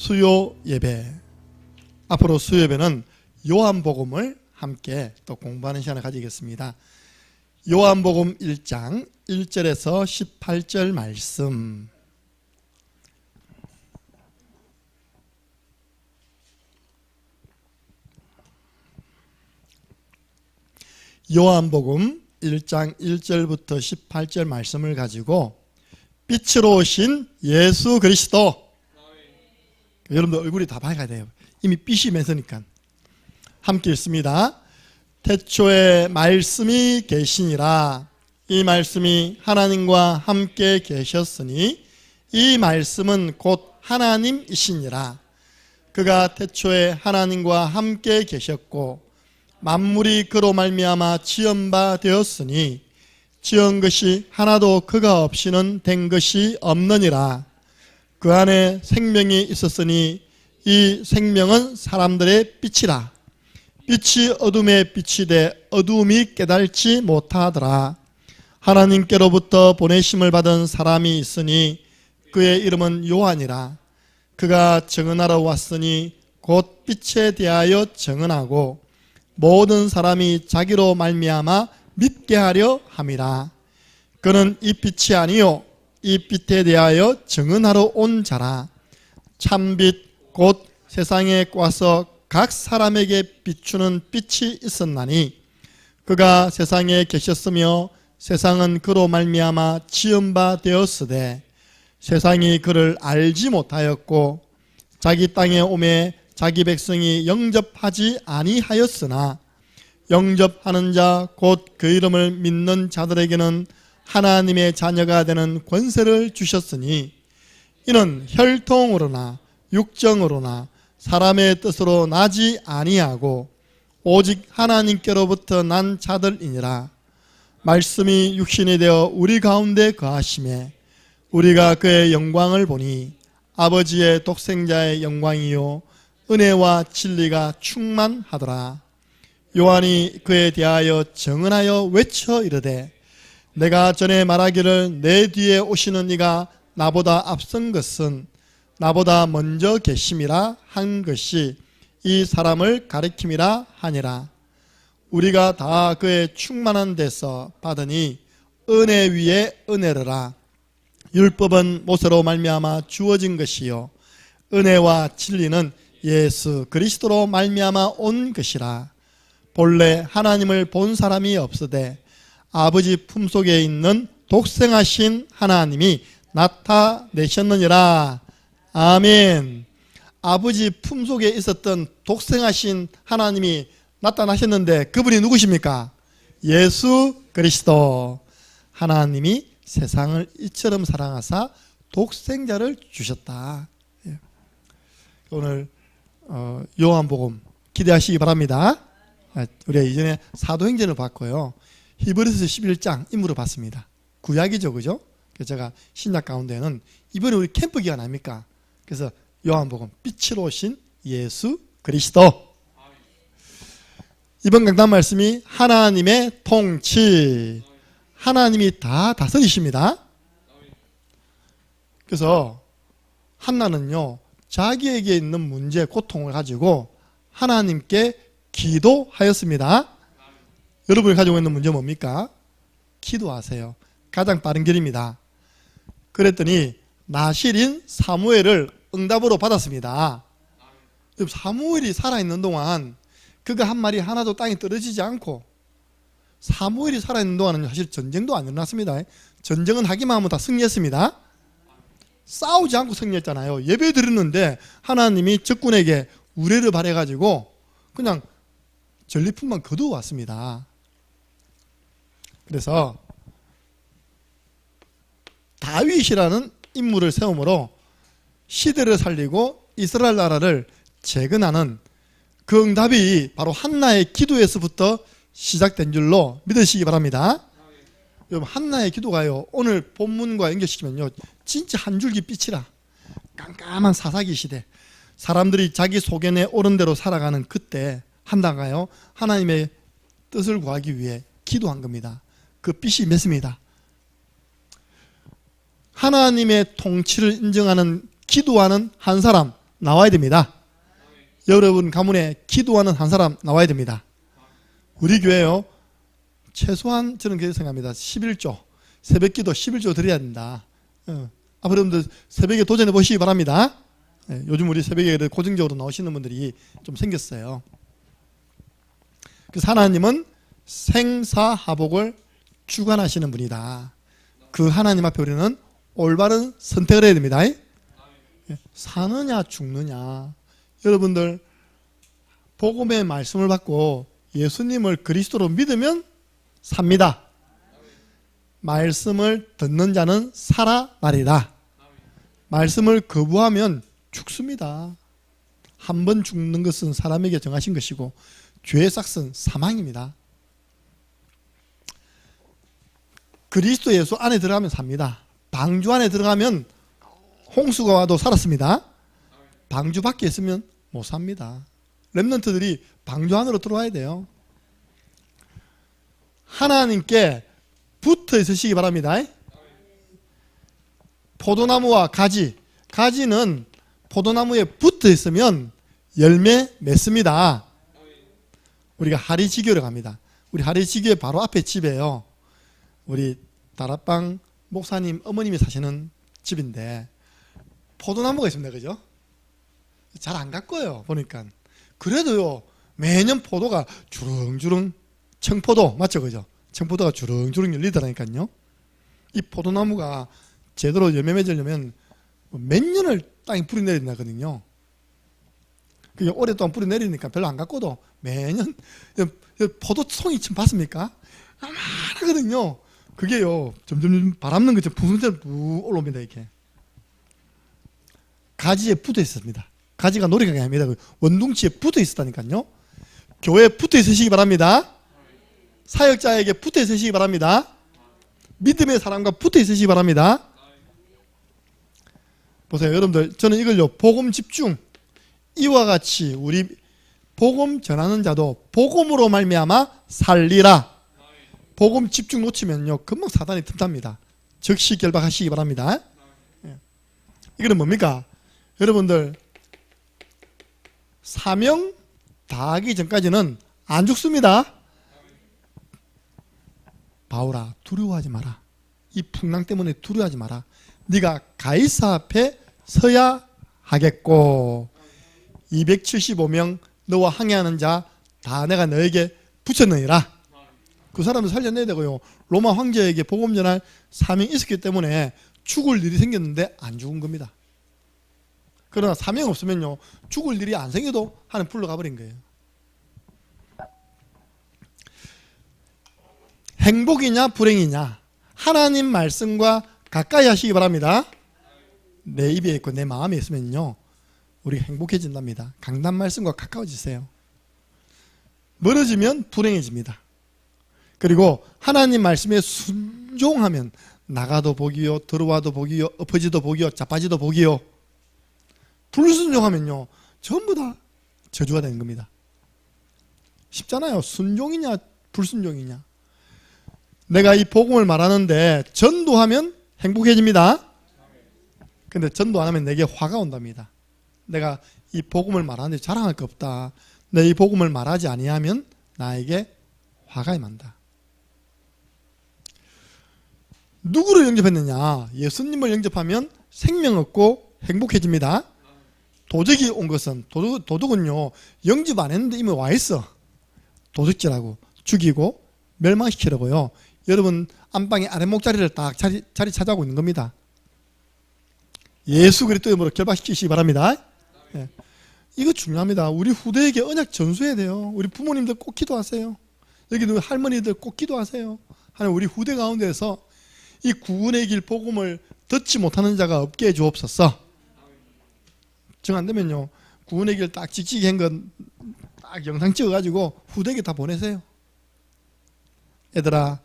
수요 예배, 앞으로 수요 예배는 요한복음을 함께 또 공부하는 시간을 가지겠습니다. 요한복음 1장 1절에서 18절 말씀. 요한복음 1장 1절부터 18절 말씀을 가지고 빛으로 오신 예수 그리스도, 여러분들 얼굴이 다 밝아야 돼요. 이미 빛이 맺으니까. 함께 읽습니다. 태초에 말씀이 계시니라. 이 말씀이 하나님과 함께 계셨으니 이 말씀은 곧 하나님이시니라. 그가 태초에 하나님과 함께 계셨고 만물이 그로 말미암아 지은 바 되었으니 지은 것이 하나도 그가 없이는 된 것이 없느니라. 그 안에 생명이 있었으니 이 생명은 사람들의 빛이라. 빛이 어둠에 빛이 돼 어둠이 깨달지 못하더라. 하나님께로부터 보내심을 받은 사람이 있으니 그의 이름은 요한이라. 그가 증언하러 왔으니 곧 빛에 대하여 증언하고 모든 사람이 자기로 말미암아 믿게 하려 함이라. 그는 이 빛이 아니요 이 빛에 대하여 증언하러 온 자라. 참빛 곧 세상에 와서 각 사람에게 비추는 빛이 있었나니 그가 세상에 계셨으며 세상은 그로 말미암아 지은 바 되었으되 세상이 그를 알지 못하였고 자기 땅에 오매 자기 백성이 영접하지 아니하였으나 영접하는 자 곧 그 이름을 믿는 자들에게는 하나님의 자녀가 되는 권세를 주셨으니 이는 혈통으로나 육정으로나 사람의 뜻으로 나지 아니하고 오직 하나님께로부터 난 자들이니라. 말씀이 육신이 되어 우리 가운데 거하심에 우리가 그의 영광을 보니 아버지의 독생자의 영광이요 은혜와 진리가 충만하더라. 요한이 그에 대하여 증언하여 외쳐 이르되 내가 전에 말하기를 내 뒤에 오시는 이가 나보다 앞선 것은 나보다 먼저 계심이라 한 것이 이 사람을 가리킴이라 하니라. 우리가 다 그의 충만한 데서 받으니 은혜 위에 은혜르라. 율법은 모세로 말미암아 주어진 것이요 은혜와 진리는 예수 그리스도로 말미암아 온 것이라. 본래 하나님을 본 사람이 없으되 아버지 품속에 있는 독생하신 하나님이 나타내셨느니라. 아멘. 아버지 품속에 있었던 독생하신 하나님이 나타나셨는데 그분이 누구십니까? 예수 그리스도. 하나님이 세상을 이처럼 사랑하사 독생자를 주셨다. 오늘 요한복음 기대하시기 바랍니다. 우리가 이전에 사도행전을 봤고요, 히브리서 11장 인물을 봤습니다. 구약이죠, 그죠? 그래서 제가 신약 가운데는 이번에 우리 캠프 기간 아닙니까? 그래서 요한복음 빛으로 오신 예수 그리스도. 이번 강단 말씀이 하나님의 통치, 하나님이 다 다스리십니다. 그래서 한나는요 자기에게 있는 문제, 고통을 가지고 하나님께 기도하였습니다. 여러분이 가지고 있는 문제 뭡니까? 기도하세요. 가장 빠른 길입니다. 그랬더니 나실인 사무엘을 응답으로 받았습니다. 사무엘이 살아있는 동안 그가 한 말이 하나도 땅에 떨어지지 않고, 사무엘이 살아있는 동안은 사실 전쟁도 안 일어났습니다. 전쟁은 하기만 하면 다 승리했습니다. 싸우지 않고 승리했잖아요. 예배 드렸는데 하나님이 적군에게 우레를 발해가지고 그냥 전리품만 거두어 왔습니다. 그래서 다윗이라는 인물을 세움으로 시대를 살리고 이스라엘 나라를 재건하는 그 응답이 바로 한나의 기도에서부터 시작된 줄로 믿으시기 바랍니다. 여러분, 한나의 기도가요 오늘 본문과 연결시키면요 진짜 한 줄기 빛이라. 깜깜한 사사기 시대, 사람들이 자기 소견에 옳은 대로 살아가는 그때 한나가요 하나님의 뜻을 구하기 위해 기도한 겁니다. 그 빛이 맺습니다. 하나님의 통치를 인정하는 기도하는 한 사람, 나와야 됩니다. 여러분 가문에 기도하는 한 사람 나와야 됩니다. 우리 교회요, 최소한 저는 그렇게 생각합니다. 11조, 새벽기도 11조 드려야 된다. 앞으로 여러분들 새벽에 도전해 보시기 바랍니다. 요즘 우리 새벽에 고정적으로 나오시는 분들이 좀 생겼어요. 그래서 하나님은 생사하복을 주관하시는 분이다. 그 하나님 앞에 우리는 올바른 선택을 해야 됩니다. 사느냐 죽느냐. 여러분들 복음의 말씀을 받고 예수님을 그리스도로 믿으면 삽니다. 말씀을 듣는 자는 살아 나리라. 말씀을 거부하면 죽습니다. 한 번 죽는 것은 사람에게 정하신 것이고 죄의 삭은 사망입니다. 그리스도 예수 안에 들어가면 삽니다. 방주 안에 들어가면 홍수가 와도 살았습니다. 방주 밖에 있으면 못 삽니다. 렘넌트들이 방주 안으로 들어와야 돼요. 하나님께 붙어 있으시기 바랍니다. 포도나무와 가지, 가지는 포도나무에 붙어 있으면 열매 맺습니다. 우리가 하리지교를 갑니다. 우리 하리지교의 바로 앞에 집에요, 우리 다락방 목사님 어머님이 사시는 집인데 포도나무가 있습니다. 그죠? 잘 안 가꿔요 보니까. 그래도요 매년 포도가 주렁주렁, 청포도 맞죠? 그죠? 청포도가 주렁주렁 열리더라니까요. 이 포도나무가 제대로 열매 맺으려면 몇 년을 땅에 뿌리 내린다 하거든요. 그게 오랫동안 뿌리 내리니까 별로 안 가꿔도 매년 포도송이 지금 봤습니까? 아마하거든요. 그게요 점점 바람 는 것처럼 부순처럼 쭉 올라옵니다. 이렇게 가지에 붙어 있습니다. 가지가 노래가 아닙니다. 원둥치에 붙어 있었다니까요. 교회에 붙어 있으시기 바랍니다. 사역자에게 붙어 있으시기 바랍니다. 믿음의 사람과 붙어 있으시기 바랍니다. 보세요 여러분들, 저는 이걸요 복음 집중, 이와 같이 우리 복음 전하는 자도 복음으로 말미암아 살리라. 복음 집중 놓치면요 금방 사단이 틈탑니다. 즉시 결박하시기 바랍니다. 이거는 뭡니까? 여러분들 사명 다하기 전까지는 안 죽습니다. 바울아 두려워하지 마라. 이 풍랑 때문에 두려워하지 마라. 네가 가이사 앞에 서야 하겠고 275명 너와 항해하는 자 다 내가 너에게 붙였느니라. 그 사람을 살려내야 되고요. 로마 황제에게 복음 전할 사명이 있었기 때문에 죽을 일이 생겼는데 안 죽은 겁니다. 그러나 사명 없으면요 죽을 일이 안 생겨도 하나님 풀러 가버린 거예요. 행복이냐 불행이냐, 하나님 말씀과 가까이 하시기 바랍니다. 내 입에 있고 내 마음에 있으면요 우리 행복해진답니다. 강단 말씀과 가까워지세요. 멀어지면 불행해집니다. 그리고 하나님 말씀에 순종하면 나가도 복이요, 들어와도 복이요, 엎어지도 복이요, 자빠지도 복이요. 불순종하면요 전부 다 저주가 되는 겁니다. 쉽잖아요. 순종이냐 불순종이냐. 내가 이 복음을 말하는데 전도하면 행복해집니다. 근데 전도 안 하면 내게 화가 온답니다. 내가 이 복음을 말하는데 자랑할 거 없다. 내 이 복음을 말하지 아니하면 나에게 화가 임한다. 누구를 영접했느냐? 예수님을 영접하면 생명 얻고 행복해집니다. 도적이 온 것은, 도둑은요 영접 안 했는데 이미 와 있어. 도둑질하고 죽이고 멸망시키려고요. 여러분 안방에 아랫목자리를 딱 자리 차지하고 있는 겁니다. 예수 그리스도의 이름으로 결박시키시기 바랍니다. 네. 이거 중요합니다. 우리 후대에게 언약 전수해야 돼요. 우리 부모님들 꼭 기도하세요. 여기 할머니들 꼭 기도하세요. 하나님 우리 후대 가운데서 이 구원의 길 복음을 듣지 못하는 자가 없게 해주옵소서. 정 안 되면요 구원의 길 딱 찍찍이 한 건 딱 영상 찍어가지고 후대에게 다 보내세요. 얘들아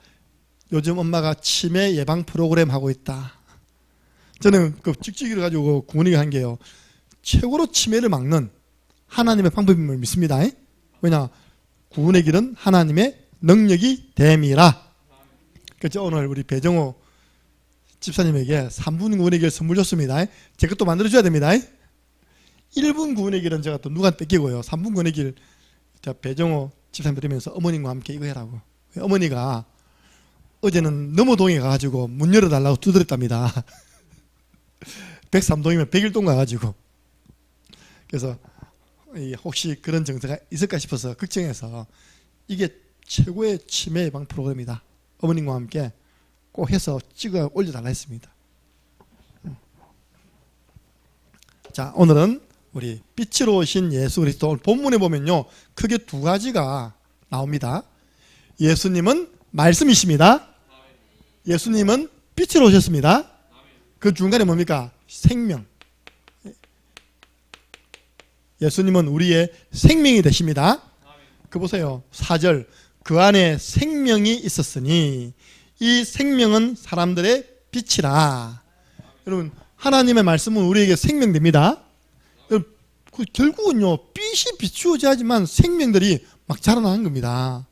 요즘 엄마가 치매 예방 프로그램 하고 있다. 저는 그 찍찍이를 가지고 구원의 길 한 게요 최고로 치매를 막는 하나님의 방법임을 믿습니다. 왜냐 구원의 길은 하나님의 능력이 됨이라. 그래서 오늘 우리 배정호 집사님에게 3분 구원의 길 선물 줬습니다. 제 것도 만들어줘야 됩니다. 1분 구원의 길은 제가 또 누구한테 뺏기고요. 3분 구원의 길 제가 배정호 집사님 들으면서 어머님과 함께 이거 해라고. 어머니가 어제는 너머동에 가가지고 문 열어달라고 두드렸답니다. 103동이면 101동 가가지고. 그래서 혹시 그런 정서가 있을까 싶어서 걱정해서 이게 최고의 치매 예방 프로그램이다. 어머님과 함께 꼭 해서 찍어 올려달라 했습니다. 자, 오늘은 우리 빛으로 오신 예수 그리스도. 오늘 본문에 보면요 크게 두 가지가 나옵니다. 예수님은 말씀이십니다. 예수님은 빛으로 오셨습니다. 그 중간에 뭡니까? 생명. 예수님은 우리의 생명이 되십니다. 그 보세요. 4절. 그 안에 생명이 있었으니 이 생명은 사람들의 빛이라. 여러분, 하나님의 말씀은 우리에게 생명됩니다. 여러분, 결국은요 빛이 비추어져야 하지만 생명들이 막 자라나는 겁니다.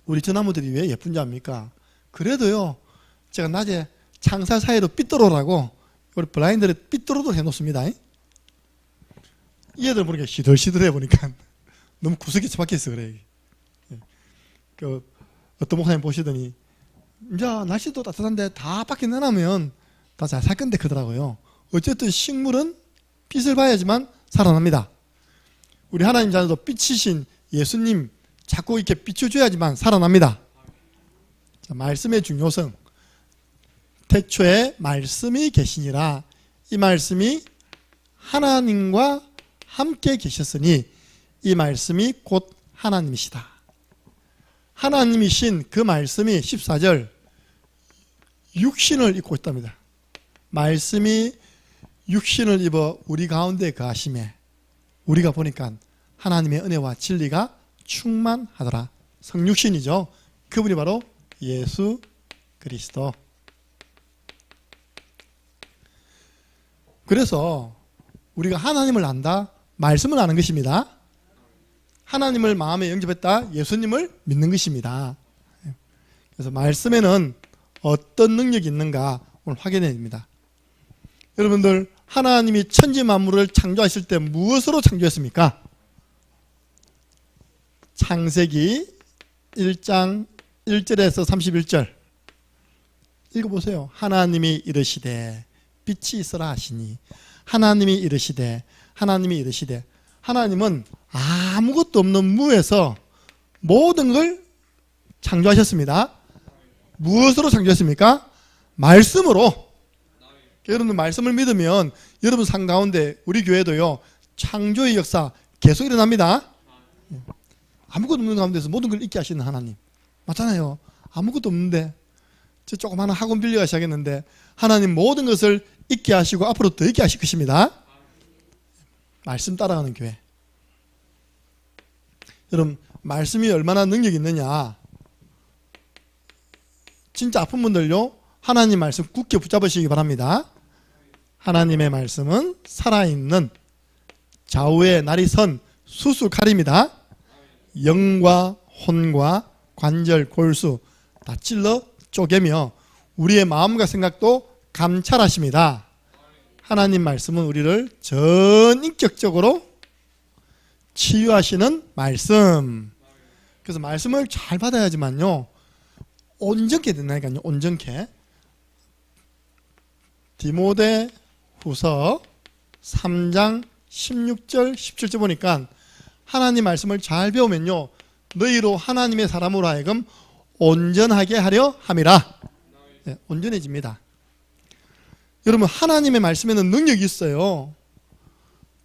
우리 저 나무들이 왜 예쁜지 압니까? 그래도요 제가 낮에 창사 사이로 삐뚤어라고 우리 블라인드를 삐뚤어도 해놓습니다. 이 애들 보니까 시들시들해 보니까 너무 구석에 처박혀 있어 그래. 그 어떤 목사님 보시더니 이제 날씨도 따뜻한데 다 밖에 내놓으면 다 잘 살 건데 그러더라고요. 어쨌든 식물은 빛을 봐야지만 살아납니다. 우리 하나님 자녀도 빛이신 예수님 자꾸 이렇게 비춰줘야지만 살아납니다. 자, 말씀의 중요성. 태초에 말씀이 계시니라. 이 말씀이 하나님과 함께 계셨으니 이 말씀이 곧 하나님이시다. 하나님이신 그 말씀이 14절 육신을 입고 있답니다. 말씀이 육신을 입어 우리 가운데 거하심에 우리가 보니까 하나님의 은혜와 진리가 충만하더라. 성육신이죠. 그분이 바로 예수 그리스도. 그래서 우리가 하나님을 안다, 말씀을 아는 것입니다. 하나님을 마음에 영접했다, 예수님을 믿는 것입니다. 그래서 말씀에는 어떤 능력이 있는가 오늘 확인해야 됩니다. 여러분들, 하나님이 천지 만물을 창조하실 때 무엇으로 창조했습니까? 창세기 1장 1절에서 31절 읽어보세요. 하나님이 이르시되 빛이 있으라 하시니 하나님이 이르시되 하나님은 아무것도 없는 무에서 모든 걸 창조하셨습니다. 무엇으로 창조했습니까? 말씀으로. 여러분 말씀을 믿으면 여러분 삶 가운데 우리 교회도요 창조의 역사 계속 일어납니다. 아무것도 없는 가운데서 모든 걸 있게 하시는 하나님 맞잖아요. 아무것도 없는데 저 조그마한 학원 빌려가 시작했는데 하나님 모든 것을 있게 하시고 앞으로 더 있게 하실 것입니다. 말씀 따라가는 교회. 여러분 말씀이 얼마나 능력이 있느냐. 진짜 아픈 분들요 하나님 말씀 굳게 붙잡으시기 바랍니다. 하나님의 말씀은 살아있는 좌우에 날이 선 수수칼입니다. 영과 혼과 관절 골수 다 찔러 쪼개며 우리의 마음과 생각도 감찰하십니다. 하나님 말씀은 우리를 전인격적으로 치유하시는 말씀. 그래서 말씀을 잘 받아야지만요 온전케 된다니까요. 온전케. 디모데 후서 3장 16절 17절 보니까 하나님 말씀을 잘 배우면요 너희로 하나님의 사람으로 하여금 온전하게 하려 함이라. 네, 온전해집니다. 여러분 하나님의 말씀에는 능력이 있어요.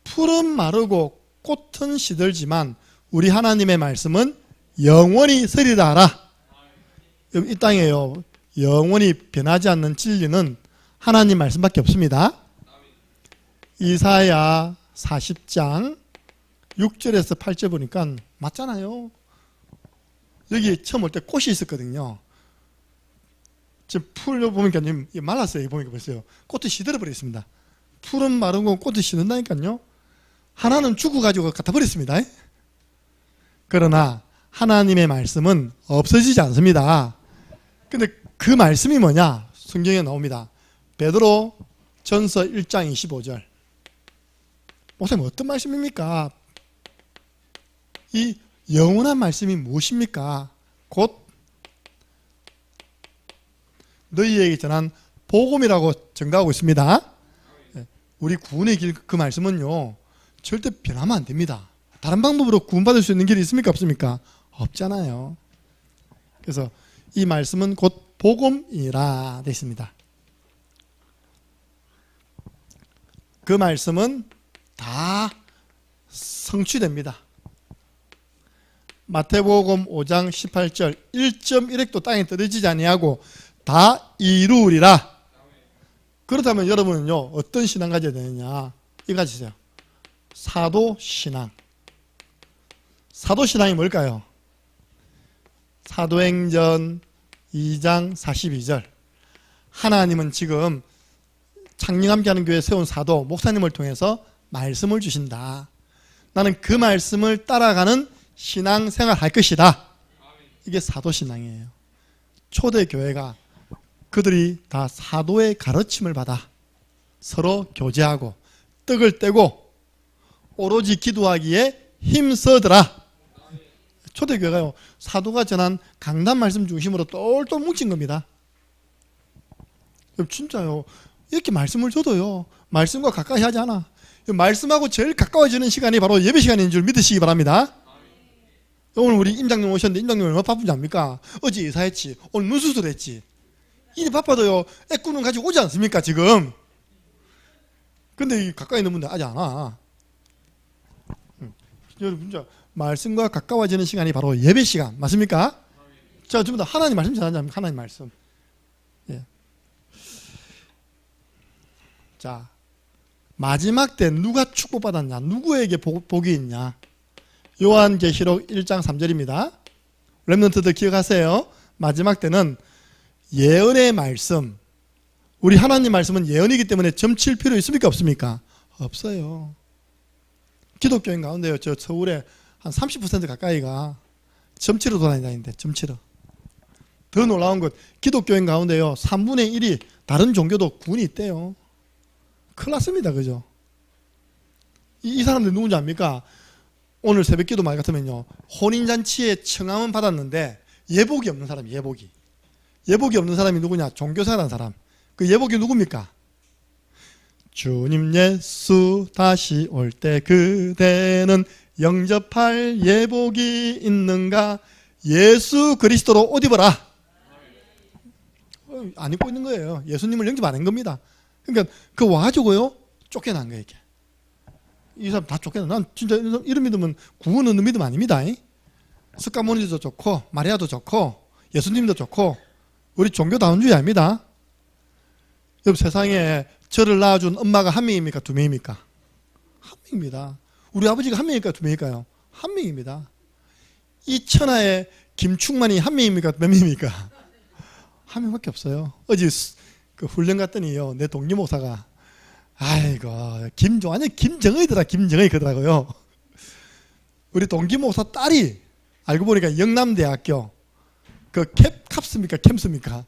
풀은 마르고 꽃은 시들지만 우리 하나님의 말씀은 영원히 서리라 하라. 이 땅에요 영원히 변하지 않는 진리는 하나님 말씀밖에 없습니다. 이사야 40장 6절에서 8절 보니까 맞잖아요. 여기 처음 올 때 꽃이 있었거든요. 지금 풀을 보니까 말랐어요. 보니까 벌써요. 꽃이 시들어 버렸습니다. 풀은 마르고 꽃이 시든다니까요. 하나는 죽어가지고 갖다 버렸습니다. 그러나 하나님의 말씀은 없어지지 않습니다. 근데 그 말씀이 뭐냐? 성경에 나옵니다. 베드로 전서 1장 25절 목사님 어떤 말씀입니까? 이 영원한 말씀이 무엇입니까? 곧 너희에게 전한 복음이라고 증거하고 있습니다. 우리 구원의 길 그 말씀은요 절대 변하면 안 됩니다. 다른 방법으로 구원받을 수 있는 길이 있습니까? 없습니까? 없잖아요. 그래서 이 말씀은 곧 복음이라 되어 있습니다. 그 말씀은 다 성취됩니다. 마태복음 5장 18절 1.1획도 땅에 떨어지지 아니하고 다 이루으리라. 그렇다면 여러분은요 어떤 신앙 가져야 되느냐? 이거 가지세요. 사도신앙. 사도신앙이 뭘까요? 사도행전 2장 42절 하나님은 지금 창녕함께하는 교회 세운 사도 목사님을 통해서 말씀을 주신다. 나는 그 말씀을 따라가는 신앙생활 할 것이다. 이게 사도신앙이에요. 초대교회가 그들이 다 사도의 가르침을 받아 서로 교제하고 떡을 떼고 오로지 기도하기에 힘쓰더라. 초대교회가요 사도가 전한 강단 말씀 중심으로 똘똘 뭉친 겁니다. 진짜요. 이렇게 말씀을 줘도요 말씀과 가까이 하지 않아. 말씀하고 제일 가까워지는 시간이 바로 예배 시간인 줄 믿으시기 바랍니다. 오늘 우리 임장님 오셨는데 임장님 얼마나 바쁜지 압니까? 어제 이사했지, 오늘 눈수술했지. 일이 바빠도요 애꾸는 가지고 오지 않습니까 지금? 근데 가까이 있는 분들 아직 안 와. 여러분 진짜 말씀과 가까워지는 시간이 바로 예배 시간 맞습니까? 자, 전부 다 하나님 말씀 전하지 않습니까? 하나님 말씀. 예. 자, 마지막 때 누가 축복받았냐? 누구에게 복이 있냐? 요한계시록 1장 3절입니다. 렘넌트들 기억하세요. 마지막 때는 예언의 말씀. 우리 하나님 말씀은 예언이기 때문에 점칠 필요 있습니까? 없습니까? 없어요. 기독교인 가운데요. 저 서울에 한 30% 가까이가 점치러 돌아다니는데 점치러. 더 놀라운 것 기독교인 가운데요 3분의 1이 다른 종교도 구원이 있대요. 큰일 났습니다. 그죠? 이 사람들 누군지 압니까? 오늘 새벽기도 말 같으면요 혼인잔치에 청함은 받았는데 예복이 없는 사람. 예복이 없는 사람이 누구냐? 종교생활하는 사람. 그 예복이 누굽니까? 주님 예수 다시 올 때 그대는 영접할 예복이 있는가? 예수 그리스도로 옷 입어라. 안 입고 있는 거예요. 예수님을 영접 안 한 겁니다. 그러니까 그 와가지고요 쫓겨난 거예요. 이게. 이 사람 다 쫓겨나. 난 진짜 이런 믿으면 구원 얻는 믿음 아닙니다. 스가모니도 좋고 마리아도 좋고 예수님도 좋고 우리 종교다운주의 아닙니다. 여러분 세상에 저를 낳아준 엄마가 한 명입니까? 두 명입니까? 한 명입니다. 우리 아버지가 한 명일까요? 두 명일까요? 한 명입니다. 이 천하에 김충만이 한 명입니까? 몇 명입니까? 한 명밖에 없어요. 어제 그 훈련 갔더니요 내 동기 목사가 아이고 완전 김정의더라. 김정의 그더라고요. 우리 동기 목사 딸이 알고 보니까 영남대학교 그 캡습니까? 캠습니까?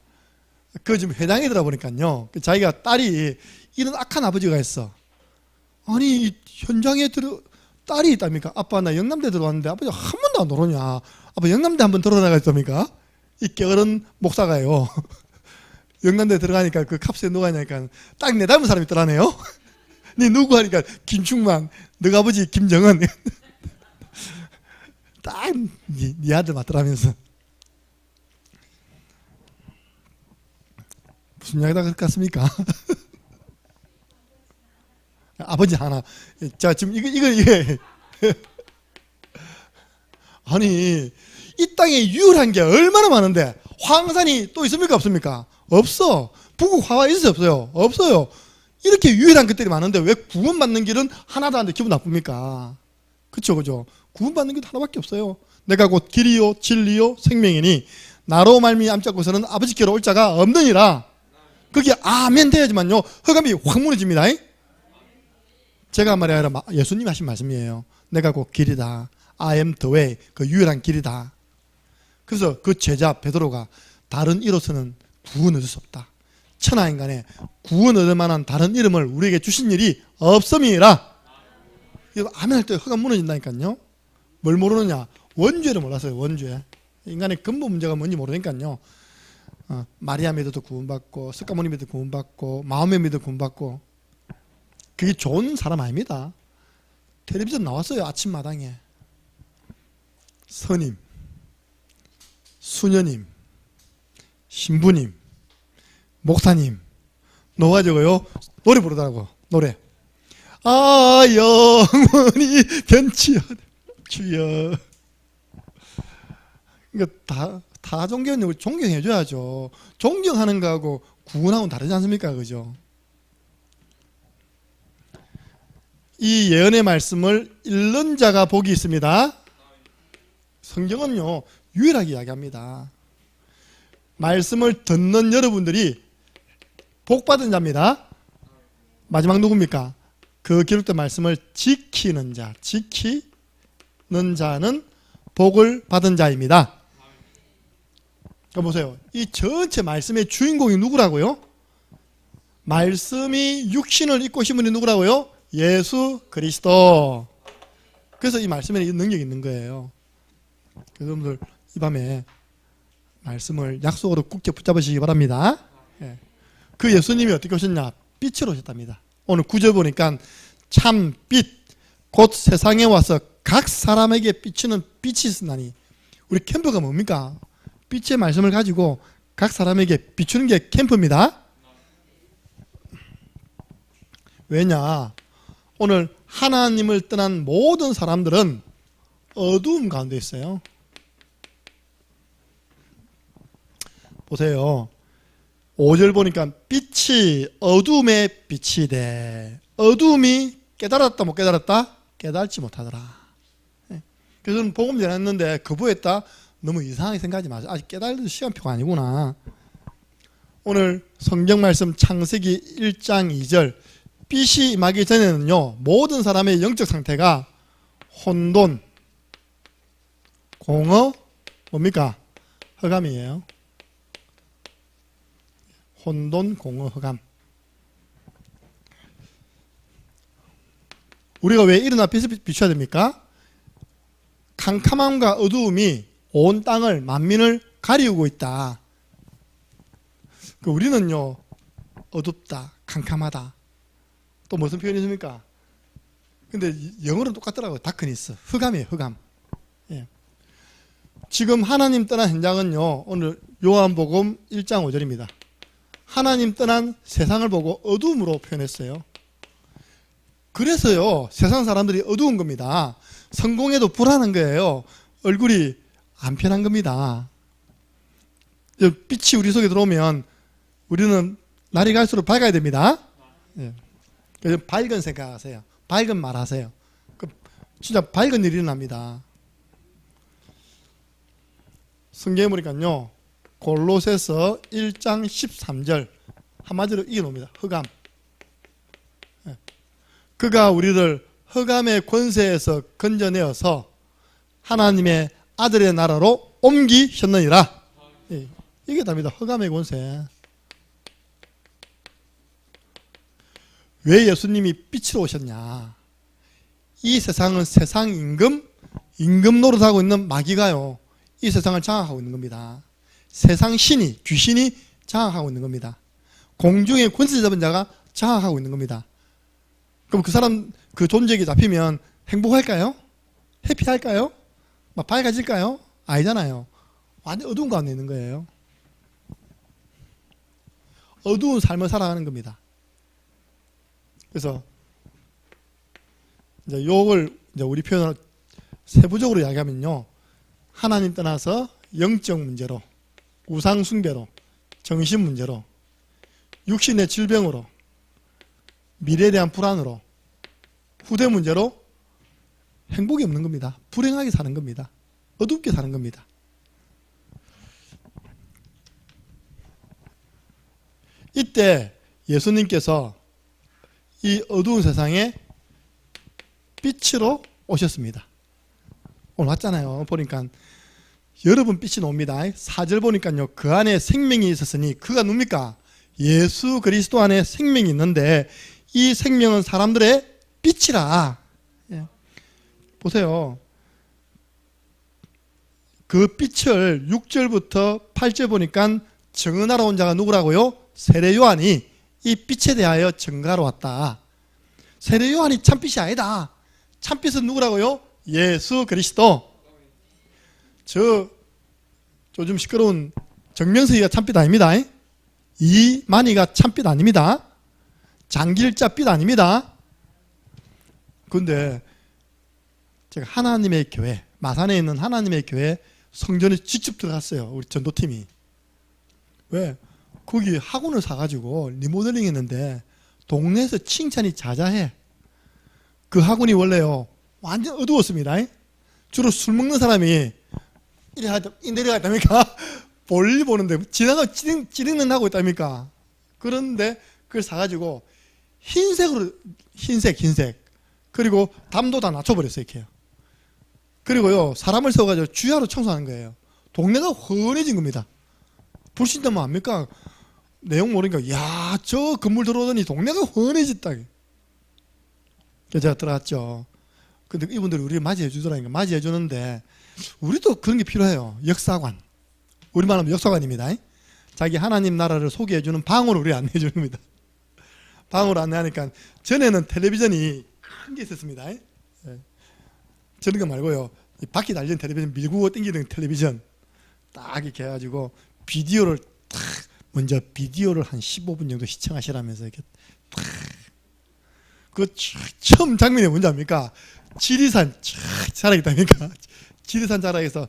그 지금 회장이더라 보니까요. 자기가 딸이 이런 악한 아버지가 있어. 아니 현장에 딸이 있답니까? 아빠 나 영남대 들어왔는데 아버지 한 번도 안 들어오냐? 아빠 영남대 한번 들어나가 있답니까? 이 게으른 목사가요. 영남대 들어가니까 그 캅스에 누가 있냐니까 딱 내 닮은 사람이 있더라네요. 니 누구 하니까 김충만, 너가 아버지 김정은. 딱 네 아들 맞더라면서. 무슨 이야기다 그럴 것 같습니까? 아버지 하나. 자, 지금 이게. 아니, 이 땅에 유일한 게 얼마나 많은데, 황산이 또 있습니까? 없습니까? 없어. 북극 화가 있어요? 없어요? 없어요. 이렇게 유일한 것들이 많은데, 왜 구원받는 길은 하나도 안 돼? 기분 나쁩니까? 그쵸? 구원받는 길 하나밖에 없어요. 내가 곧 길이요, 진리요, 생명이니, 나로 말미암자고서는 아버지께로 올 자가 없느니라. 그게 아멘 돼야지만요 흑암이 확 무너집니다. 제가 말이 아니라 예수님이 하신 말씀이에요. 내가 곧 길이다. I am the way. 그 유일한 길이다. 그래서 그 제자 베드로가 다른 이로서는 구원 얻을 수 없다. 천하인간에 구원 얻을 만한 다른 이름을 우리에게 주신 일이 없음이라. 이거 아멘할 때 흑암 무너진다니까요. 뭘 모르느냐? 원죄를 몰랐어요. 원죄. 인간의 근본 문제가 뭔지 모르니까요. 마리아 믿어도 구원받고 스가모니 믿어도 구원받고 마음에 믿어도 구원받고. 그게 좋은 사람 아닙니다. 텔레비전 나왔어요. 아침마당에 스님, 수녀님, 신부님, 목사님 넣어가지고요 노래 부르더라고. 노래. 아 영원히 변치 않을 주여. 그러니까 다 존경하는 걸 존경해줘야죠. 존경하는 거하고 구원하고는 다르지 않습니까? 그죠? 이 예언의 말씀을 읽는 자가 복이 있습니다. 성경은요 유일하게 이야기합니다. 말씀을 듣는 여러분들이 복받은 자입니다. 마지막 누굽니까? 그 기록된 말씀을 지키는 자, 지키는 자는 복을 받은 자입니다. 보세요. 이 전체 말씀의 주인공이 누구라고요? 말씀이 육신을 입고 오신 분이 누구라고요? 예수 그리스도. 그래서 이 말씀에 능력이 있는 거예요. 그래서 여러분들 이 밤에 말씀을 약속으로 굳게 붙잡으시기 바랍니다. 그 예수님이 어떻게 오셨냐? 빛으로 오셨답니다. 오늘 9절 보니까 참 빛, 곧 세상에 와서 각 사람에게 비추는 빛이 있으나니. 우리 캠프가 뭡니까? 빛의 말씀을 가지고 각 사람에게 비추는 게 캠프입니다. 왜냐? 오늘 하나님을 떠난 모든 사람들은 어두움 가운데 있어요. 보세요. 5절 보니까 빛이 어둠의 빛이 돼. 어둠이 깨달았다 못 깨달았다? 깨달지 못하더라. 그래서 저는 복음 전했는데 거부했다? 너무 이상하게 생각하지 마세요. 아직 깨달을 시간표가 아니구나. 오늘 성경 말씀 창세기 1장 2절 빛이 임하기 전에는요 모든 사람의 영적 상태가 혼돈, 공허, 뭡니까? 흑암이에요. 혼돈, 공허, 흑암. 우리가 왜 일어나 빛을 비춰야 됩니까? 캄캄함과 어두움이 온 땅을 만민을 가리우고 있다. 우리는요 어둡다, 캄캄하다. 또 무슨 표현이 있습니까? 근데 영어로는 똑같더라고요. 다크니스, 흑암이에요. 흑암. 예. 지금 하나님 떠난 현장은요 오늘 요한복음 1장 5절입니다. 하나님 떠난 세상을 보고 어두움으로 표현했어요. 그래서요 세상 사람들이 어두운 겁니다. 성공해도 불안한 거예요. 얼굴이 안 편한 겁니다. 빛이 우리 속에 들어오면 우리는 날이 갈수록 밝아야 됩니다. 예. 그래서 밝은 생각하세요. 밝은 말하세요. 진짜 밝은 일이 일어납니다. 성경에 보니까요 골로새서 1장 13절 한마디로 이겨놓습니다. 흑암. 그가 우리를 흑암의 권세에서 건져내어서 하나님의 아들의 나라로 옮기셨느니라. 이게 답니다. 흑암의 권세. 왜 예수님이 빛으로 오셨냐? 이 세상은 세상 임금 노릇하고 있는 마귀가요 이 세상을 장악하고 있는 겁니다. 세상 신이, 귀신이 장악하고 있는 겁니다. 공중의 권세 잡은 자가 장악하고 있는 겁니다. 그럼 그 사람 그 존재에게 잡히면 행복할까요? 해피할까요? 막 밝아질까요? 아니잖아요. 완전 어두운 가운데 있는 거예요. 어두운 삶을 살아가는 겁니다. 그래서 이제 요걸 이제 우리 표현으로 세부적으로 이야기하면요, 하나님 떠나서 영적 문제로, 우상 숭배로, 정신 문제로, 육신의 질병으로, 미래에 대한 불안으로, 후대 문제로 행복이 없는 겁니다. 불행하게 사는 겁니다. 어둡게 사는 겁니다. 이때 예수님께서 이 어두운 세상에 빛으로 오셨습니다. 오늘 왔잖아요. 보니까 여러분 빛이 나옵니다. 4절 보니까요, 그 안에 생명이 있었으니 그가 누굽니까? 예수 그리스도 안에 생명이 있는데 이 생명은 사람들의 빛이라. 예. 보세요. 그 빛을 6절부터 8절 보니까 증언하러 온 자가 누구라고요? 세례 요한이 이 빛에 대하여 증거하러 왔다. 세례 요한이 참빛이 아니다. 참빛은 누구라고요? 예수 그리스도. 저 요즘 시끄러운 정명석이가 참빛 아닙니다. 이만희가 참빛 아닙니다. 장길자 빛 아닙니다. 그런데 제가 하나님의 교회, 마산에 있는 하나님의 교회 성전에 직접 들어갔어요. 우리 전도팀이. 왜? 거기 학원을 사가지고 리모델링 했는데 동네에서 칭찬이 자자해. 그 학원이 원래요 완전 어두웠습니다. 주로 술 먹는 사람이 이래 내려갔답니까? 볼일 보는데 지나가 찌릉는 하고 있답니까? 그런데 그걸 사가지고 흰색 그리고 담도 다 낮춰버렸어요. 이렇게요. 그리고요 사람을 세워가지고 주야로 청소하는 거예요. 동네가 훤해진 겁니다. 불신자면 압니까? 내용 모르니까 야, 저 건물 들어오더니 동네가 훤해졌다. 그래서 제가 들어갔죠. 근데 이분들이 우리를 맞이해 주더라니까. 맞이해 주는데 우리도 그런 게 필요해요. 역사관. 우리만 하면 역사관입니다. 자기 하나님 나라를 소개해 주는 방으로 우리를 안내해 주는 겁니다. 방으로 안내하니까 전에는 텔레비전이 큰 게 있었습니다. 저런 거 말고요. 바퀴 달린 텔레비전, 밀고 당기는 텔레비전 딱 이렇게 해가지고 비디오를 딱 먼저 비디오를 한 15분 정도 시청하시라면서 이렇게 딱 그 처음 장면이 뭔지 압니까? 지리산 쫙 자락이다니까. 지리산 자락에서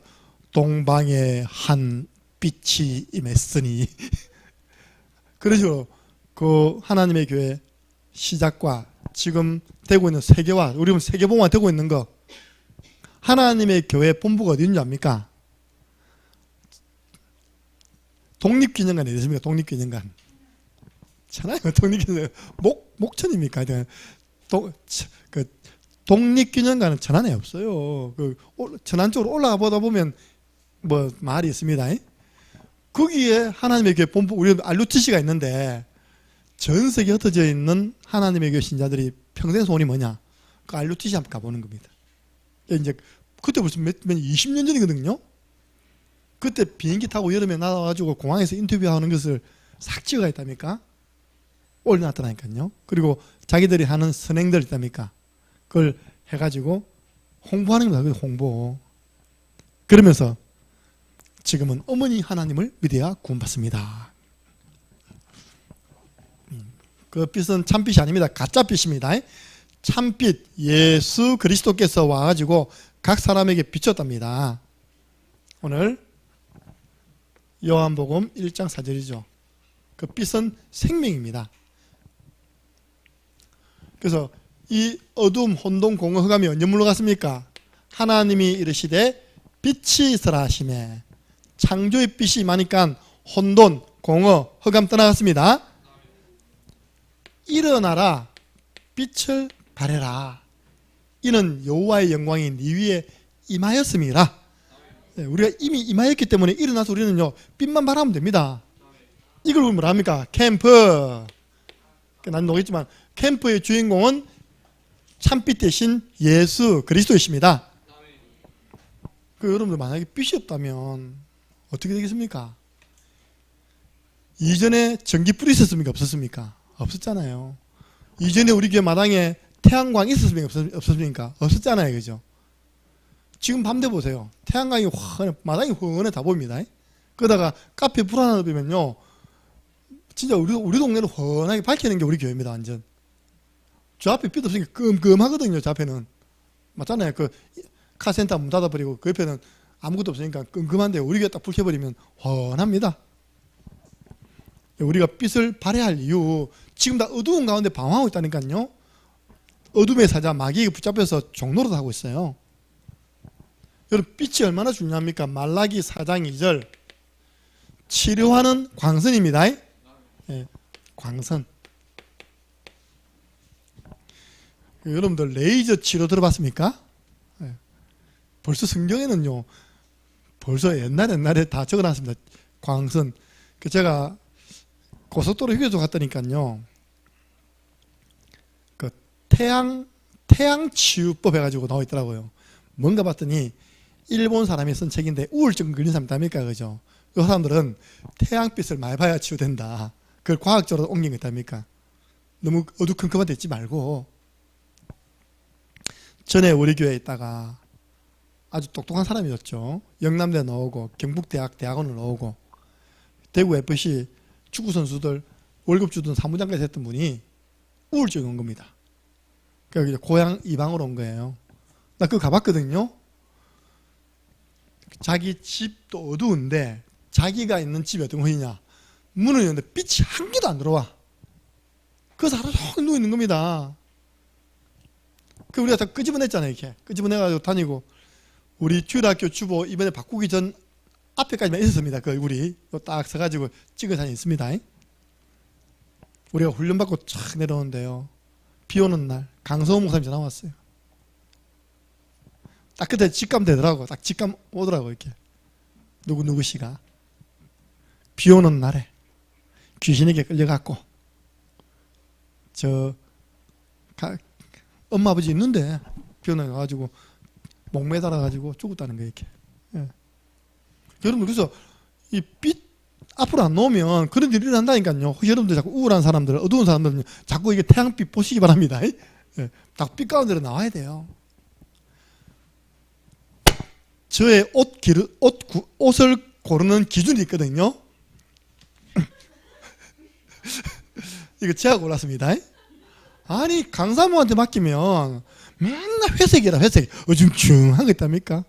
동방에 한 빛이 임했으니 그러죠. 그 하나님의 교회 시작과 지금 되고 있는 세계화, 우리는 세계봉화 되고 있는 거, 하나님의 교회 본부가 어디 있는지 압니까? 독립기념관이 어디 있습니까? 독립기념관. 천하요, 독립기념관. 목천입니까? 독립기념관은 천안에 없어요. 천안 쪽으로 올라가 보다 보면 뭐 말이 있습니다. 거기에 하나님의 교회 본부, 우리 RUTC가 있는데 전 세계에 흩어져 있는 하나님의 교회 신자들이 평생 소원이 뭐냐? 그 RUTC 한번 가보는 겁니다. 이제 그때 벌써 20년 전이거든요. 그때 비행기 타고 여름에 나와가지고 공항에서 인터뷰하는 것을 싹 찍어가 있답니까? 올려놨더라니까요. 그리고 자기들이 하는 선행들 있답니까? 그걸 해가지고 홍보하는 겁니다. 홍보. 그러면서 지금은 어머니 하나님을 믿어야 구원받습니다. 그 빛은 참빛이 아닙니다. 가짜 빛입니다. 참빛 예수 그리스도께서 와가지고 각 사람에게 비쳤답니다. 오늘 요한복음 1장 4절이죠. 그 빛은 생명입니다. 그래서 이 어둠, 혼돈, 공허, 흑암이 언제 물러갔습니까? 하나님이 이르시되 빛이 있으라 하시매 창조의 빛이 임하니까 혼돈, 공허, 흑암 떠나갔습니다. 일어나라, 빛을 발해라. 이는 여호와의 영광이 네 위에 임하였음이라. 우리가 이미 임하였기 때문에 일어나서 우리는요 빛만 바라면 됩니다. 이걸 보면 뭐라 합니까? 캠프. 난 모르겠지만 캠프의 주인공은 참빛 대신 예수 그리스도이십니다. 여러분들 만약에 빛이 없다면 어떻게 되겠습니까? 이전에 전기불이 있었습니까? 없었습니까? 없었잖아요. 이전에 우리 교회 마당에 태양광이 있었습니까? 없었습니까? 없었잖아요. 그죠? 지금 밤새 보세요. 태양광이 마당이 훤해 다 보입니다. 그러다가 카페 불 하나 넣으면요 진짜 우리 동네를 훤하게 밝히는 게 우리 교회입니다. 완전. 저 앞에 빛 없으니까 끔끔하거든요. 저 앞에는. 맞잖아요. 그 카센터 문 닫아버리고 그 옆에는 아무것도 없으니까 끔끔한데 우리 교회 딱 불 켜버리면 훤합니다. 우리가 빛을 발해야 할 이유, 지금 다 어두운 가운데 방황하고 있다니까요. 어둠의 사자 마귀에게 붙잡혀서 종노릇 하고 있어요. 여러분 빛이 얼마나 중요합니까? 말라기 4장 2절 치료하는 광선입니다. 네, 광선. 여러분들 레이저 치료 들어봤습니까? 네. 벌써 성경에는요 벌써 옛날에 다 적어놨습니다. 광선. 제가 고속도로 휴게소 갔다니까요 그 태양 치유법 해가지고 나와 있더라고요. 뭔가 봤더니 일본 사람이 쓴 책인데 우울증 걸린 사람 있답니까? 그죠? 이 사람들은 태양빛을 많이 봐야 치유된다. 그걸 과학적으로 옮긴 거 있답니까? 너무 어두컴컴한 데 있지 말고. 전에 우리 교회에 있다가 아주 똑똑한 사람이었죠. 영남대 나오고 경북대학 대학원을 나오고 대구 FC 축구 선수들 월급 주던 사무장까지 했던 분이 우울증이 온 겁니다. 그래서 고향 이방으로 온 거예요. 나 그거 가봤거든요. 자기 집도 어두운데 자기가 있는 집이 어떤 곳이냐, 문을 여는데 빛이 한 개도 안 들어와. 그래서 하루 종일 누워 있는 겁니다. 그 우리가 다 끄집어냈잖아요. 이렇게 끄집어내가지고 다니고, 우리 주일학교 주보 이번에 바꾸기 전 앞에까지만 있었습니다. 그 얼굴이 딱 서가지고 찍은 사진이 있습니다. 우리가 훈련받고 촥 내려오는데요, 비 오는 날 강성호 목사님 전화 왔어요. 딱 그때 직감 되더라고. 딱 직감 오더라고. 이렇게 누구 씨가 비 오는 날에 귀신에게 끌려갔고 엄마 아버지 있는데 비 오는 날 가지고 목 매달아 가지고 죽었다는 거예요. 이렇게. 예. 여러분, 그래서 이 빛 앞으로 안 놓으면 그런 일이 일어난다니까요. 여러분들 자꾸 우울한 사람들, 어두운 사람들은 자꾸 이게 태양빛 보시기 바랍니다. 예. 딱 빛 가운데로 나와야 돼요. 저의 옷을 고르는 기준이 있거든요. 이거 제가 골랐습니다. 아니, 강사모한테 맡기면 맨날 회색이라 회색, 어중충한 거 있답니까?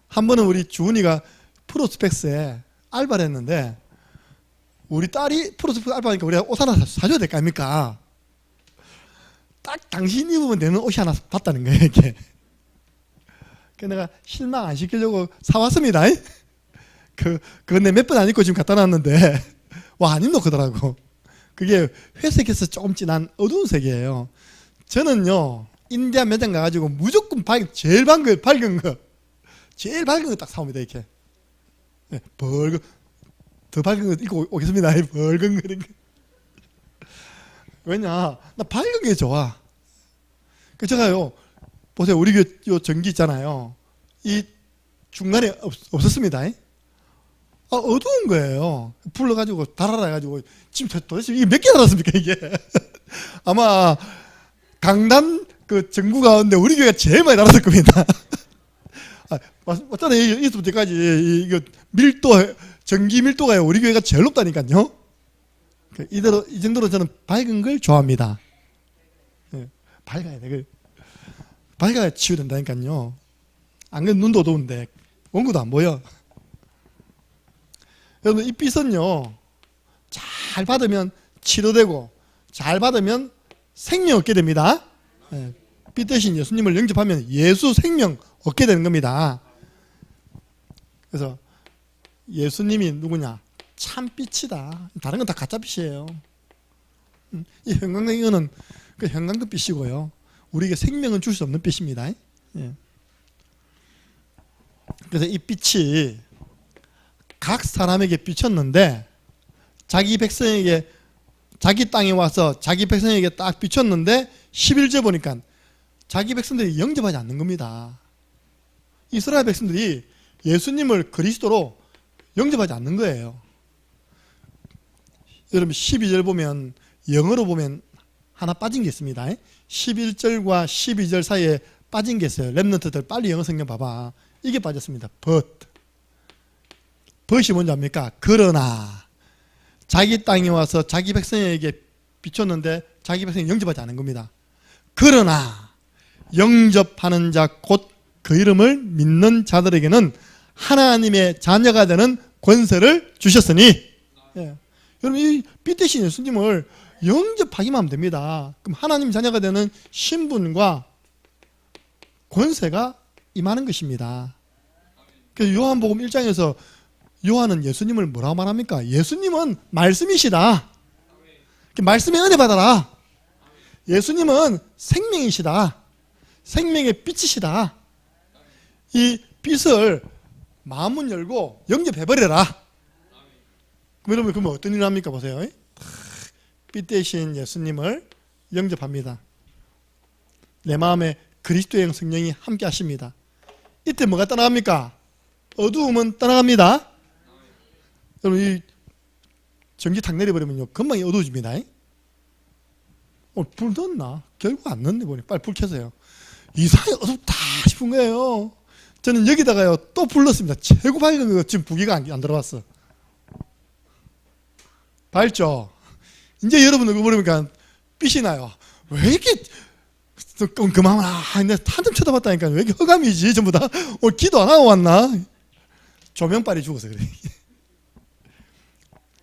한 번은 우리 주은이가 프로스펙스에 알바를 했는데, 우리 딸이 프로스펙스 알바니까 우리가 옷 하나 사줘야 될 거 아닙니까? 딱 당신 입으면 되는 옷이 하나 봤다는 거예요, 이렇게. 그래서 내가 실망 안 시키려고 사왔습니다. 그건 내 몇 번 안 입고 지금 갖다 놨는데, 와, 안 입노 그러더라고. 그게 회색에서 조금 진한 어두운 색이에요. 저는요, 인디안 매장 가가지고 무조건 제일 밝은 거 딱 사옵니다. 이렇게. 네, 더 밝은 거 입고 오겠습니다. 벌건 거. 왜냐, 나 밝은 게 좋아. 그 제가요, 보세요. 우리 요 전기 있잖아요. 이 중간에 없었습니다. 어두운 거예요. 불러가지고 달아라 해가지고 지금 도대체 이게 몇 개 달았습니까 이게? 아마 강남 그 전구 가운데 우리 교회가 제일 많이 달았을 겁니다. 맞잖아요. 이때까지 이거 전기 밀도가 우리 교회가 제일 높다니까요. 이대로 이 정도로 저는 밝은 걸 좋아합니다. 밝아야 돼. 밝아야 치유된다니까요. 안 그러면 눈도 어두운데 원고도 안 보여. 여러분, 이 빛은요, 잘 받으면 치료되고 잘 받으면 생명 얻게 됩니다. 빛 대신 예수님을 영접하면 예수 생명 얻게 되는 겁니다. 그래서 예수님이 누구냐? 참 빛이다. 다른 건 다 가짜 빛이에요. 이 형광등은 그 형광등 빛이고요, 우리에게 생명은 줄 수 없는 빛입니다. 그래서 이 빛이 각 사람에게 비쳤는데, 자기 백성에게, 자기 땅에 와서 자기 백성에게 딱 비쳤는데 11절 보니까 자기 백성들이 영접하지 않는 겁니다. 이스라엘 백성들이 예수님을 그리스도로 영접하지 않는 거예요. 여러분, 12절 보면 영어로 보면 하나 빠진 게 있습니다. 11절과 12절 사이에 빠진 게 있어요. 렘넌트들 빨리 영어 성경 봐봐. 이게 빠졌습니다. 벗이 뭔지 압니까? 그러나 자기 땅에 와서 자기 백성에게 비쳤는데 자기 백성이 영접하지 않은 겁니다. 그러나 영접하는 자 곧 그 이름을 믿는 자들에게는 하나님의 자녀가 되는 권세를 주셨으니. 여러분, 이 빛 대신 예수님을 영접하기만 하면 됩니다. 그럼 하나님 자녀가 되는 신분과 권세가 임하는 것입니다. 그래서 요한복음 1장에서 요한은 예수님을 뭐라고 말합니까? 예수님은 말씀이시다. 말씀의 은혜 받아라. 예수님은 생명이시다. 생명의 빛이시다. 이 빛을 마음문 열고 영접해버려라. 그러면 어떤 일을 합니까? 보세요. 빛 대신 예수님을 영접합니다. 내 마음에 그리스도의 성령이 함께 하십니다. 이때 뭐가 떠나갑니까? 어두움은 떠나갑니다. 여러분 이 전기 탁 내려버리면요 금방 어두워집니다. 불 넣었나? 결국 안 넣네 보니 빨리 불 켜세요. 이상하게 어둡다 싶은 거예요. 저는 여기다가요 또 불 넣었습니다. 최고 밝은 거 지금 부기가 안 들어왔어. 밝죠? 이제 여러분 그거 보니까 빛이 나요. 왜 이렇게 끔끔하나? 내가 한참 쳐다봤다니까 왜 이렇게 흑암이지 전부 다? 오늘 기도 안 하고 왔나? 조명빨이 죽어서 그래.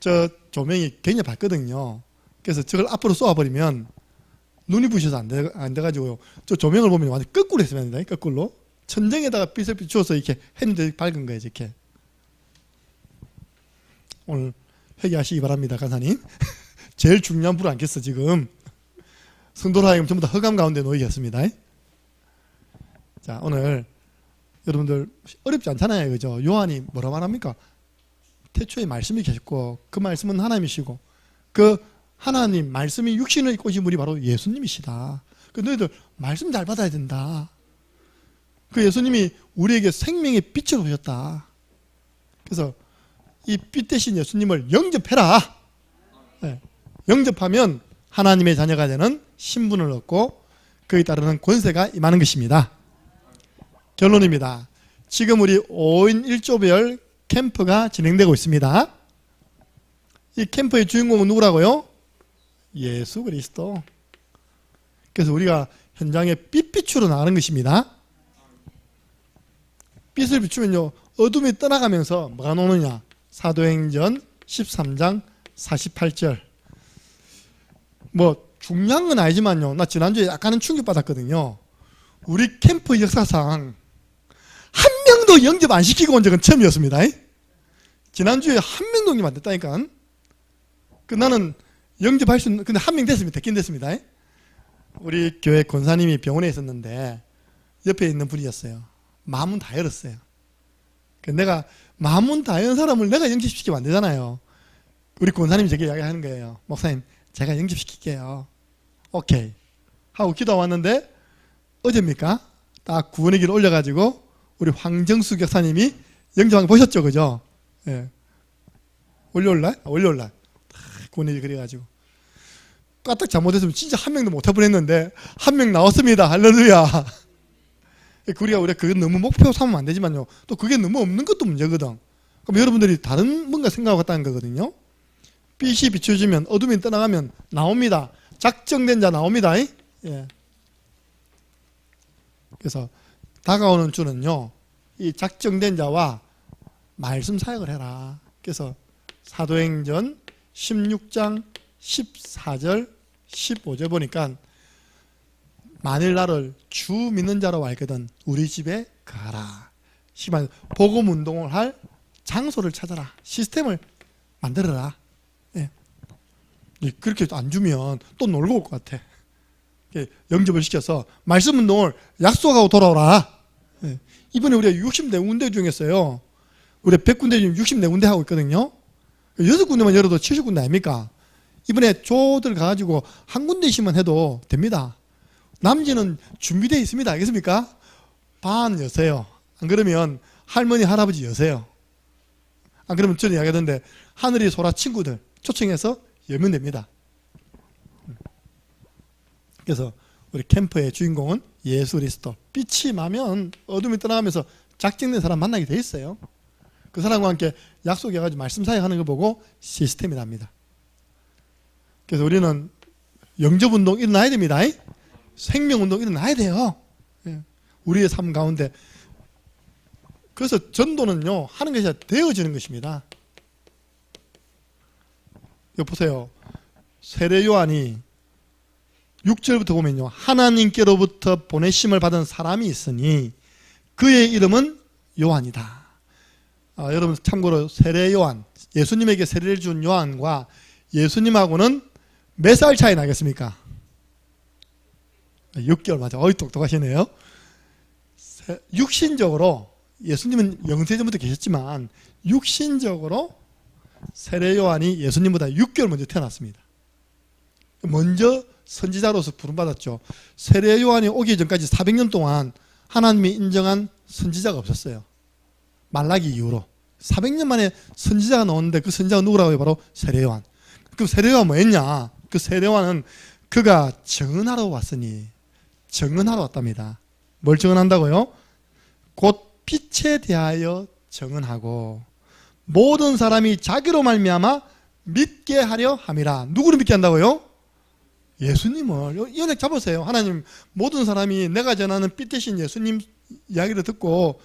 저 조명이 굉장히 밝거든요. 그래서 저걸 앞으로 쏘아버리면 눈이 부셔서 안 돼가지고요. 저 조명을 보면 완전 거꾸로 했으면 됩니다. 거꾸로. 천정에다가 빛을 비추어서 이렇게 했는데 밝은 거예요. 이렇게. 오늘 회개하시기 바랍니다. 간사님. 제일 중요한 불을 안 켰어 지금. 성도로 하여금 전부 다 흑암 가운데 놓이게 했습니다. 자 오늘 여러분들 어렵지 않잖아요. 그죠? 요한이 뭐라 말합니까? 태초에 말씀이 계셨고 그 말씀은 하나님이시고 그 하나님 말씀이 육신을 입고 오신 분이 바로 예수님이시다. 그 너희들 말씀 잘 받아야 된다. 그 예수님이 우리에게 생명의 빛을 오셨다. 그래서 이 빛 대신 예수님을 영접해라. 네. 영접하면 하나님의 자녀가 되는 신분을 얻고 그에 따르는 권세가 임하는 것입니다. 결론입니다. 지금 우리 5인 1조별 캠프가 진행되고 있습니다. 이 캠프의 주인공은 누구라고요? 예수 그리스도. 그래서 우리가 현장에 빛비추러 나가는 것입니다. 빛을 비추면요 어둠이 떠나가면서 뭐가 나오느냐? 사도행전 13장 48절. 뭐 중요한 건 아니지만요 나 지난주에 약간은 충격받았거든요. 우리 캠프 역사상 한 명도 영접 안 시키고 온 적은 처음이었습니다. 지난주에 한 명도 영접 안 됐다니까. 나는 영접할 수 있는, 근데 한 명 됐습니다. 됐긴 됐습니다. 우리 교회 권사님이 병원에 있었는데 옆에 있는 분이었어요. 마음은 다 열었어요. 내가 마음은 다 연 사람을 내가 영접시키면 안 되잖아요. 우리 권사님이 저게 이야기하는 거예요. 목사님 제가 영접시킬게요. 오케이 하고 기도하고 왔는데 어제입니까? 딱 구원의 길 올려가지고 우리 황정수 교사님이 영접한 거 보셨죠? 그죠? 예. 월요일날? 월요일날 구원의 길 그래가지고 까딱 잘못했으면 진짜 한 명도 못 해버렸는데 한 명 나왔습니다. 할렐루야. 우리가 그게 너무 목표 삼으면 안 되지만요 또 그게 너무 없는 것도 문제거든. 그럼 여러분들이 다른 뭔가 생각하고 있다는 거거든요. 빛이 비춰지면 어둠이 떠나가면 나옵니다. 작정된 자 나옵니다. 예. 그래서 다가오는 주는요 이 작정된 자와 말씀 사역을 해라. 그래서 사도행전 16장 14절 15절 보니까 만일 나를 주 믿는 자로 알거든 우리 집에 가라. 복음 운동을 할 장소를 찾아라. 시스템을 만들어라. 예. 그렇게 안 주면 또 놀고 올 것 같아. 영접을 시켜서 말씀 운동을 약속하고 돌아오라. 예. 이번에 우리가 64군데 중에서요 우리 100군데 중에 64군데 하고 있거든요. 6군데만 열어도 70군데 아닙니까? 이번에 조들 가가지고 한 군데씩만 해도 됩니다. 남지는 준비되어 있습니다. 알겠습니까? 반 여세요. 안 그러면 할머니 할아버지 여세요. 안 그러면 저는 이야기하던데 하늘이 소라 친구들 초청해서 열면 됩니다. 그래서 우리 캠프의 주인공은 예수 그리스도. 빛이 나면 어둠이 떠나가면서 작정된 사람 만나게 돼 있어요. 그 사람과 함께 약속해가지고 말씀 사역하는 거 보고 시스템이 납니다. 그래서 우리는 영접운동 일어나야 됩니다. 생명운동 일어나야 돼요. 우리의 삶 가운데. 그래서 전도는요 하는 것이 되어지는 것입니다. 여기 보세요. 세례 요한이 6절부터 보면요 하나님께로부터 보내심을 받은 사람이 있으니 그의 이름은 요한이다. 여러분 참고로 세례 요한, 예수님에게 세례를 준 요한과 예수님하고는 몇 살 차이 나겠습니까? 6개월 맞아. 어이 똑똑하시네요. 육신적으로 예수님은 영세전부터 계셨지만 육신적으로 세례 요한이 예수님보다 6개월 먼저 태어났습니다. 먼저 선지자로서 부름받았죠. 세례 요한이 오기 전까지 400년 동안 하나님이 인정한 선지자가 없었어요. 말라기 이후로 400년 만에 선지자가 나오는데 그 선지자가 누구라고 해요? 바로 세례요한. 그 세례요한 뭐 했냐? 그 세례요한은 그가 증언하러 왔으니, 증언하러 왔답니다. 뭘 증언한다고요? 곧 빛에 대하여 증언하고 모든 사람이 자기로 말미암아 믿게 하려 함이라. 누구를 믿게 한다고요? 예수님을. 이 언약 잡으세요. 하나님, 모든 사람이 내가 전하는 빛 대신 예수님 이야기를 듣고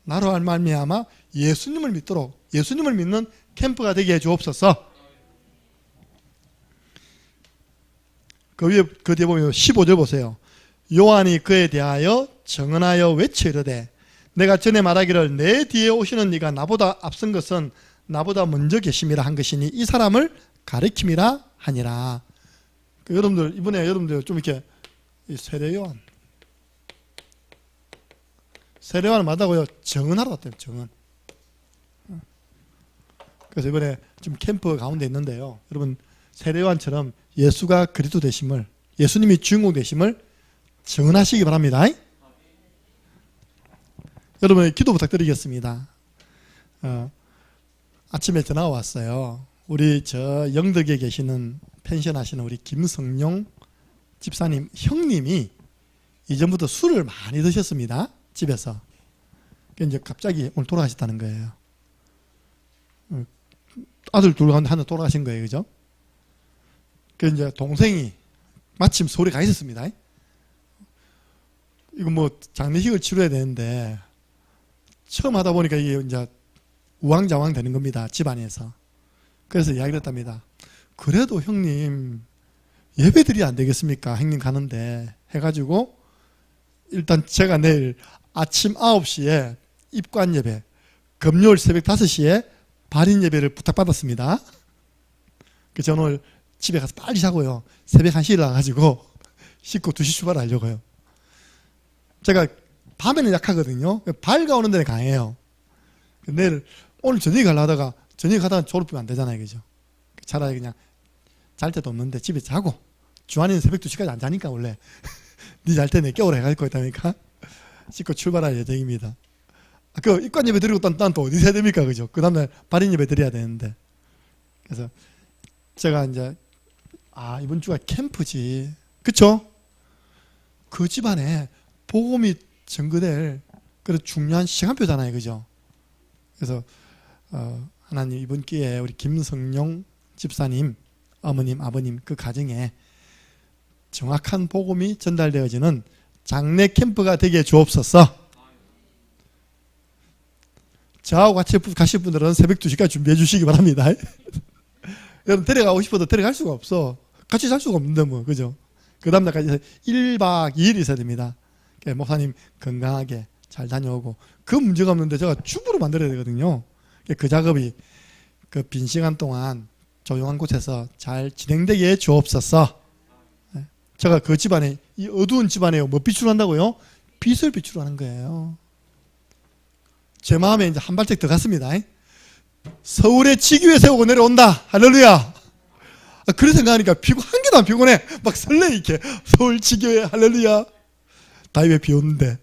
나로 말미암아 예수님을 믿도록, 예수님을 믿는 캠프가 되게 해 주옵소서. 그 위에, 그 뒤에 보면 15절 보세요. 요한이 그에 대하여 증언하여 외쳐 이르되 내가 전에 말하기를 내 뒤에 오시는 이가 나보다 앞선 것은 나보다 먼저 계심이라 한 것이니 이 사람을 가리킴이라 하니라. 그 여러분들, 이번에 여러분들 좀 이렇게 세례요한, 세례요한을 맞다고요? 증언하러 왔대요. 증언. 그래서 이번에 지금 캠프 가운데 있는데요, 여러분 세례요한처럼 예수가 그리스도 되심을, 예수님이 주인공 되심을 증언하시기 바랍니다. 여러분 기도 부탁드리겠습니다. 아침에 전화가 왔어요. 우리 저 영덕에 계시는 펜션 하시는 우리 김성룡 집사님 형님이 이전부터 술을 많이 드셨습니다. 집에서. 이제 갑자기 오늘 돌아가셨다는 거예요. 아들 둘 가운데 하나 돌아가신 거예요. 그죠? 그 이제 동생이 마침 서울에 가 있었습니다. 이거 뭐 장례식을 치러야 되는데 처음 하다 보니까 이게 이제 우왕좌왕 되는 겁니다. 집안에서. 그래서 이야기를 했답니다. 그래도 형님 예배 드리면 안 되겠습니까? 형님 가는데 해가지고 일단 제가 내일 아침 9시에 입관 예배, 금요일 새벽 5시에 발인 예배를 부탁받았습니다. 그래서 오늘 집에 가서 빨리 자고요. 새벽 1시에 일어나가지고 씻고 2시 출발하려고요. 제가 밤에는 약하거든요. 밝아오는 데는 강해요. 내일 오늘 저녁에 가려고 하다가 저녁에 가다가 졸업하면 안 되잖아요. 그죠? 차라리 그냥 잘 때도 없는데 집에 자고, 주한이는 새벽 2시까지 안 자니까 원래 니 잘 때 내 깨우라 해가지고 있다니까 씻고 출발할 예정입니다. 그 입관 예배 드리고 딴 또 어디서 해야 됩니까? 그죠? 그 다음날 발인 예배 드려야 되는데. 그래서 제가 이제 이번 주가 캠프지. 그쵸? 그 집안에 복음이 전거될 그런 중요한 시간표잖아요. 그죠? 그래서 하나님 이번 기회에 우리 김성룡 집사님, 어머님, 아버님 그 가정에 정확한 복음이 전달되어지는 장례 캠프가 되게 주옵소서. 저하고 같이 가실 분들은 새벽 2시까지 준비해 주시기 바랍니다. 여러분 데려가고 싶어도 데려갈 수가 없어. 같이 살 수가 없는데 뭐. 그죠? 그 다음날까지 1박 2일 있어야 됩니다. 목사님 건강하게 잘 다녀오고, 그 문제가 없는데 제가 주부로 만들어야 되거든요. 그 작업이 그 빈 시간 동안 조용한 곳에서 잘 진행되게 해 주옵소서. 제가 그 집안에, 이 어두운 집안에 뭐 빛으로 한다고요? 빛을 빛으로 하는 거예요. 제 마음에 이제 한 발짝 더 갔습니다. 서울에 지기회 세우고 내려온다. 할렐루야. 그런 생각하니까 한 개도 안 피곤해. 막 설레 이렇게. 서울 지기회 할렐루야. 다이왜 비 오는데.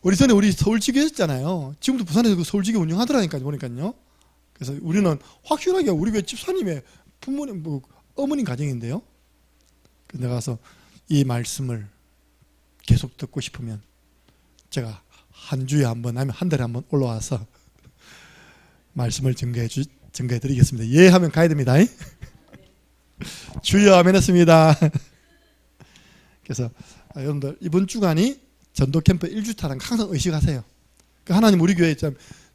우리 전에 우리 서울 지기회 했잖아요. 지금도 부산에서 그 서울 지기회 운영하더라니까요. 보니까요. 그래서 우리는 확실하게 우리 교회 집사님의 부모님, 어머님 가정인데요. 내가 가서 이 말씀을 계속 듣고 싶으면 제가 한 주에 한 번, 아니면 한 달에 한 번 올라와서 말씀을 증거해 드리겠습니다. 예 하면 가야 됩니다. 주여 아멘 했습니다. 그래서 여러분들 이번 주간이 전도 캠프 1주차라는 항상 의식하세요. 하나님 우리 교회에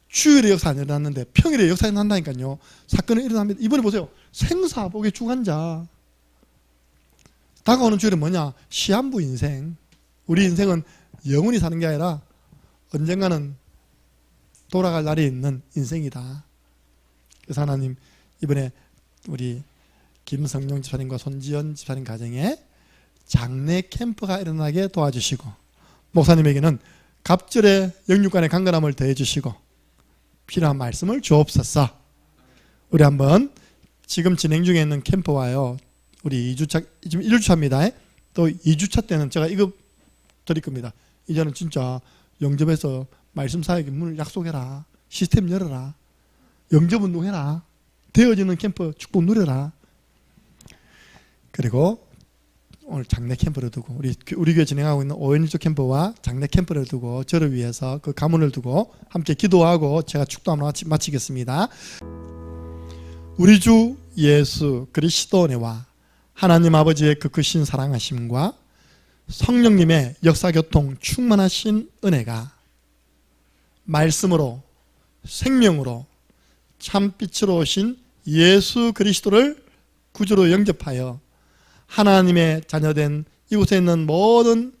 주일의 역사 안 일어났는데 평일에 역사 일어난다니까요. 사건이 일어납니다. 이번에 보세요. 생사복의 주관자. 다가오는 주일은 뭐냐? 시한부 인생. 우리 인생은 영원히 사는 게 아니라 언젠가는 돌아갈 날이 있는 인생이다. 그래서 하나님 이번에 우리 김성룡 집사님과 손지연 집사님 가정에 장례 캠프가 일어나게 도와주시고, 목사님에게는 갑절의 영육간의 강건함을 더해주시고 필요한 말씀을 주옵소서. 우리 한번 지금 진행 중에 있는 캠프와요, 우리 2주차, 지금 1주차입니다. 또 2주차 때는 제가 이거 드릴 겁니다. 이제는 진짜 영접해서 말씀 사역의 문을 약속해라. 시스템 열어라. 영접운동해라. 되어지는 캠프 축복 누려라. 그리고 오늘 장례 캠프를 두고 우리 교회 진행하고 있는 5인1조 캠프와 장례 캠프를 두고 저를 위해서 그 가문을 두고 함께 기도하고 제가 축도함을 마치겠습니다. 우리 주 예수 그리스도 은혜와 하나님 아버지의 그 크신 사랑하심과 성령님의 역사교통 충만하신 은혜가 말씀으로 생명으로 참빛으로 오신 예수 그리스도를 구주로 영접하여 하나님의 자녀된 이곳에 있는 모든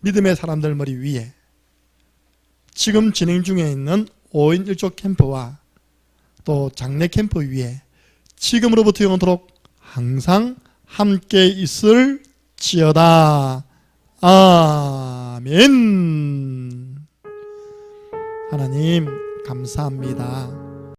믿음의 사람들 머리 위에 지금 진행 중에 있는 5인 1조 캠프와 또 장례 캠프 위에 지금으로부터 영원토록 항상 함께 있을지어다. 아멘. 하나님 감사합니다.